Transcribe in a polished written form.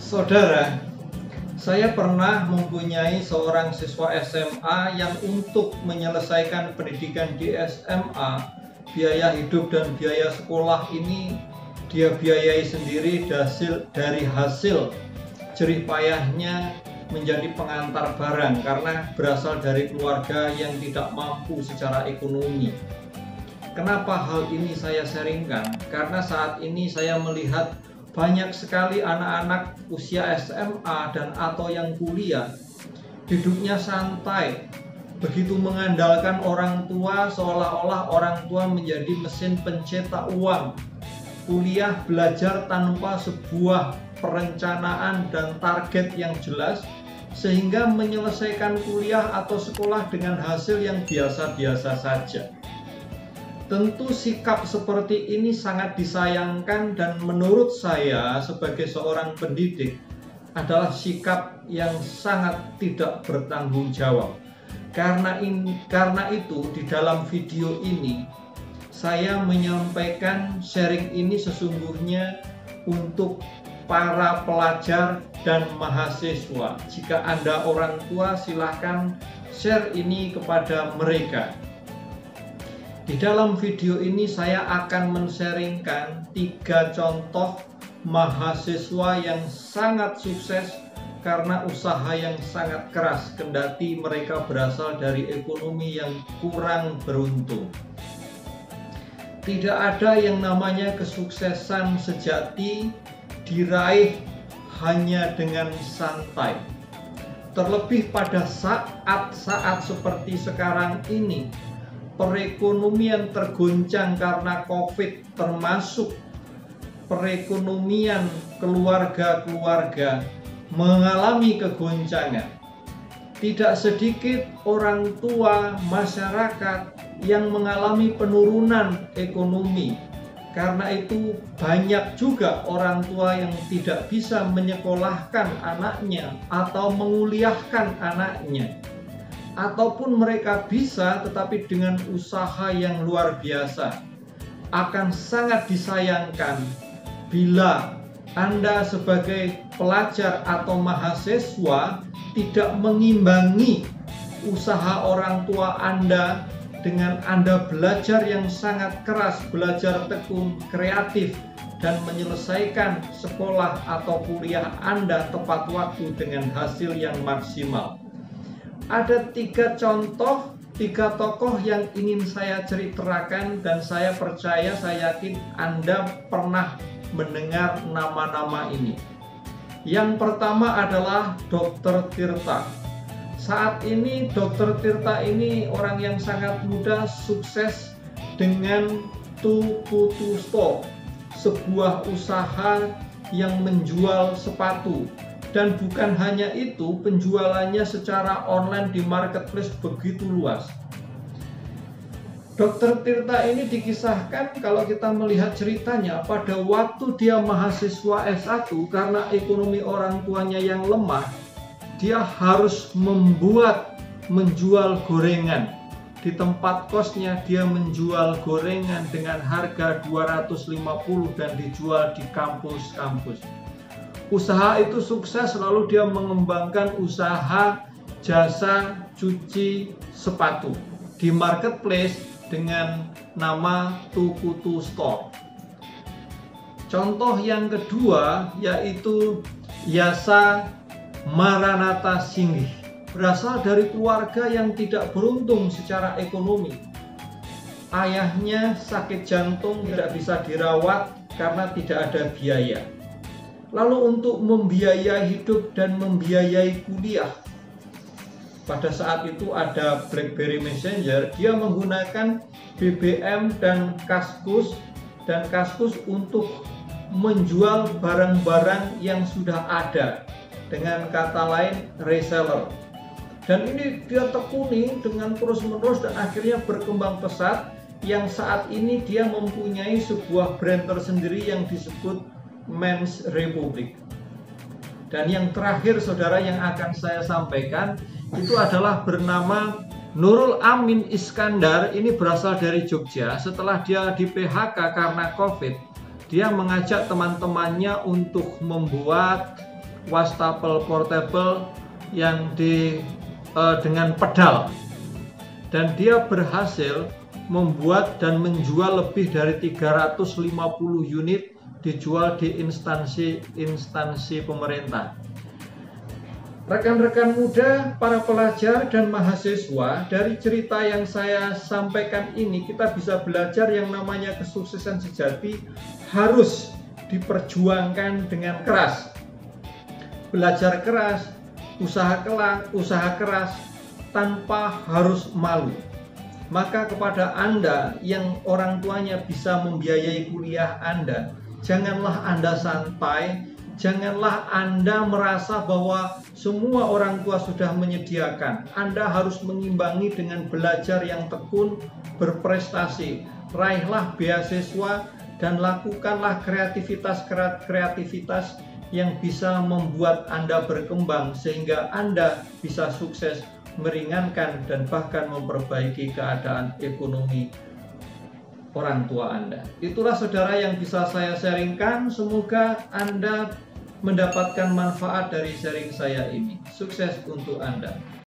Saudara, saya pernah mempunyai seorang siswa SMA yang untuk menyelesaikan pendidikan di SMA, biaya hidup dan biaya sekolah ini dia biayai sendiri dari hasil jerih payahnya menjadi pengantar barang karena berasal dari keluarga yang tidak mampu secara ekonomi. Kenapa hal ini saya sharingkan? Karena saat ini saya melihat banyak sekali anak-anak usia SMA dan atau yang kuliah hidupnya santai, begitu mengandalkan orang tua, seolah-olah orang tua menjadi mesin pencetak uang. Kuliah belajar tanpa sebuah perencanaan dan target yang jelas, sehingga menyelesaikan kuliah atau sekolah dengan hasil yang biasa-biasa saja. Tentu sikap seperti ini sangat disayangkan dan menurut saya sebagai seorang pendidik adalah sikap yang sangat tidak bertanggung jawab. Karena itu di dalam video ini saya menyampaikan sharing ini sesungguhnya untuk para pelajar dan mahasiswa. Jika Anda orang tua, silahkan share ini kepada mereka. Di dalam video ini saya akan men-sharingkan 3 contoh mahasiswa yang sangat sukses karena usaha yang sangat keras, kendati mereka berasal dari ekonomi yang kurang beruntung. Tidak ada yang namanya kesuksesan sejati diraih hanya dengan santai. Terlebih pada saat-saat seperti sekarang ini, perekonomian tergoncang karena COVID, termasuk perekonomian keluarga-keluarga mengalami kegoncangan. Tidak sedikit orang tua masyarakat yang mengalami penurunan ekonomi. Karena itu banyak juga orang tua yang tidak bisa menyekolahkan anaknya atau menguliahkan anaknya. Ataupun mereka bisa tetapi dengan usaha yang luar biasa. Akan sangat disayangkan bila Anda sebagai pelajar atau mahasiswa tidak mengimbangi usaha orang tua Anda dengan Anda belajar yang sangat keras, belajar tekun, kreatif, dan menyelesaikan sekolah atau kuliah Anda tepat waktu dengan hasil yang maksimal. Ada 3 contoh, 3 tokoh yang ingin saya ceritakan dan saya percaya, saya yakin Anda pernah mendengar nama-nama ini. Yang pertama adalah Dr. Tirta. Saat ini Dr. Tirta ini orang yang sangat muda, sukses dengan Tukutu Store, sebuah usaha yang menjual sepatu. Dan bukan hanya itu, penjualannya secara online di marketplace begitu luas. Dr. Tirta ini dikisahkan kalau kita melihat ceritanya pada waktu dia mahasiswa S1 karena ekonomi orang tuanya yang lemah, dia harus menjual gorengan. Di tempat kosnya dia menjual gorengan dengan harga 250 dan dijual di kampus-kampus. Usaha itu sukses, lalu dia mengembangkan usaha jasa cuci sepatu di marketplace dengan nama Tukutu Store. Contoh yang kedua yaitu Yasa Maranatha Singgih, berasal dari keluarga yang tidak beruntung secara ekonomi. Ayahnya sakit jantung, tidak bisa dirawat karena tidak ada biaya. Lalu untuk membiayai hidup dan membiayai kuliah, pada saat itu ada BlackBerry Messenger, dia menggunakan BBM dan Kaskus untuk menjual barang-barang yang sudah ada, dengan kata lain reseller. Dan ini dia tekuni dengan terus-menerus dan akhirnya berkembang pesat, yang saat ini dia mempunyai sebuah brand tersendiri yang disebut Men's Republic. Dan yang terakhir saudara yang akan saya sampaikan itu adalah bernama Nurul Amin Iskandar. Ini berasal dari Jogja. Setelah dia di PHK karena COVID, dia mengajak teman-temannya untuk membuat wastafel portable yang dengan pedal, dan dia berhasil membuat dan menjual lebih dari 350 unit, dijual di instansi pemerintah. Rekan-rekan muda, para pelajar dan mahasiswa, dari cerita yang saya sampaikan ini kita bisa belajar yang namanya kesuksesan sejati harus diperjuangkan dengan keras. Belajar keras, usaha keras tanpa harus malu. Maka kepada Anda yang orang tuanya bisa membiayai kuliah Anda, janganlah Anda santai, janganlah Anda merasa bahwa semua orang tua sudah menyediakan. Anda harus mengimbangi dengan belajar yang tekun, berprestasi. Raihlah beasiswa dan lakukanlah kreativitas yang bisa membuat Anda berkembang sehingga Anda bisa sukses, meringankan dan bahkan memperbaiki keadaan ekonomi orang tua Anda. Itulah saudara yang bisa saya sharingkan. Semoga Anda mendapatkan manfaat dari sharing saya ini. Sukses untuk Anda.